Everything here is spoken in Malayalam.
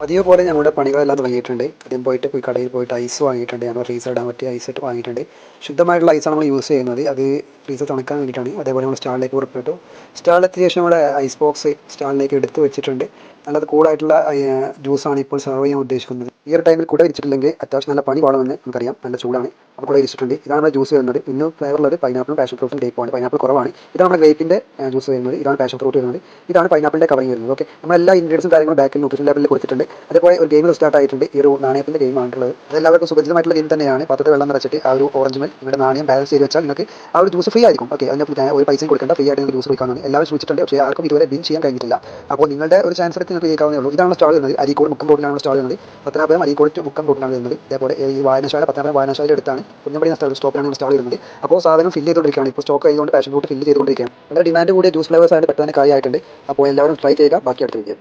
പതിവ് പോലെ ഞങ്ങളുടെ പണികളെല്ലാം തുടങ്ങിയിട്ടുണ്ട്. ആദ്യം പോയി കടയിൽ പോയിട്ട് ഐസ് വാങ്ങിയിട്ടുണ്ട്. ഞങ്ങൾ ഫ്രീസർ ഇടാൻ പറ്റിയ ഐസ് വാങ്ങിയിട്ടുണ്ട്. ശുദ്ധമായിട്ടുള്ള ഐസാണ് നമ്മൾ യൂസ് ചെയ്യുന്നത്. അത് ഫ്രീസർ തണുക്കാൻ വേണ്ടിയിട്ടാണ്. അതേപോലെ നമ്മൾ സ്റ്റാളിലേക്ക് പുറപ്പെട്ടു. സ്റ്റാളിലെത്തിയ ശേഷം നമ്മുടെ ഐസ് ബോക്സ് സ്റ്റാളിലേക്ക് എടുത്ത് വെച്ചിട്ടുണ്ട്. നല്ലത് കൂളായിട്ടുള്ള ജ്യൂസാണ് ഇപ്പോൾ സെർവ് ചെയ്യാൻ ഉദ്ദേശിക്കുന്നത്. ഈ ഒരു ടൈമിൽ കുട വിരിച്ചിട്ടില്ലെങ്കിൽ അത്യാവശ്യം നല്ല പണി പാടുമെന്ന് നമുക്കറിയാം. നല്ല ചൂടാണ്. അപ്പോൾ കുട വിരിച്ചിട്ടുണ്ട്. ഇതാണ് നമ്മുടെ ജ്യൂസ് വരുന്നത്. പിന്നെ ഫ്ലേവറുള്ളത് പൈനാപ്പിളും പാഷൻ ഫ്രൂട്ടും ഗ്രേപ്പുമാണ്. പൈനാപ്പിൾ കുറവാണ്. ഇതാണ് നമ്മുടെ ഗ്രേപ്പിൻ്റെ ജ്യൂസ് വരുന്നത്. ഇതാണ് പാഷൻ ഫ്രൂട്ട് വരുന്നത്. ഇതാണ് പൈനാപ്പിളിൻ്റെ കവറിങ് വരുന്നത്. ഓക്കെ, നമ്മളെല്ലാ ഇൻഗ്രീഡിയൻസും കാര്യങ്ങളും ബാക്കിൽ ന്യൂട്രീഷൻ ലേബലിൽ കൊടുത്തിട്ടുണ്ട്. അതേപോലെ ഒരു ഗെയിം സ്റ്റാർട്ട് ആയിട്ടുണ്ട്. ഈ ഒരു നാണയത്തിൻ്റെ ഗെയിമാണുള്ളത്. അതെല്ലാവർക്കും സുപരിചിതമായിട്ടുള്ള ഗെയിം തന്നെയാണ്. പാത്രത്തിൽ വെള്ളം നിറച്ചിട്ട് ആ ഒരു ഓറഞ്ച് മേൽ നിങ്ങളുടെ നാണയം ബാലൻസ് ചെയ്ത് വെച്ചാൽ നിങ്ങൾക്ക് ആ ഒരു ജ്യൂസ് ഫ്രീ ആയിരിക്കും. ഓക്കെ, അതിന് ഒരു പൈസയും കൊടുക്കേണ്ട, ഫ്രീ ആയിട്ട് നിങ്ങൾക്ക് ജ്യൂസ് കുടിക്കാവുന്നതാണ്. എല്ലാവരും ശ്രമിച്ചിട്ടുണ്ട്, പക്ഷേ ആർക്കും ഇതുവരെ വിൻ ചെയ്യാൻ കഴിഞ്ഞിട്ടില്ല. അപ്പോൾ നിങ്ങളുടെ ഒരു ചാൻസ് എടുത്ത് നിങ്ങൾക്ക് ജയിക്കാവുന്നേ ഉള്ളൂ. ഇതാണ് സ്റ്റാൾ വരുന്നത്. അരീക്കോട് മുക്കം റോഡിലാണ് സ്റ്റാൾ വരുന്നത്. പത്തനാപുരം അരീക്കോട് ടു മുക്കം റോഡിലാണ് വരുന്നത്. അതേപോലെ ഈ വായനശാല പത്തനാപുരം വായനശാലയുടെ അടുത്താണ് കുഞ്ഞമ്പടി സ്റ്റോപ്പിലാണ് സ്റ്റാൾ വരുന്നത്. അപ്പോൾ സാധനം ഫില്ല് ചെയ്തുകൊണ്ടിരിക്കുകയാണ്. ഇപ്പോൾ സ്റ്റോക്ക് ആയതുകൊണ്ട് പാഷൻ ഫ്രൂട്ട് ഫില്ല് ചെയ്തുകൊണ്ടിരിക്കുകയാണ്. വളരെ ഡിമാൻഡ് കൂടിയ ജ്യൂസ് ഫ്ലേവേഴ്സ് ആയിട്ട് പെട്ടെന്ന് കാര്യമായിട്ടുണ്ട്. അപ്പോൾ എല്ലാവരും ട്രൈ ചെയ്യുക. ബാക്കി അടുത്ത വീഡിയോ.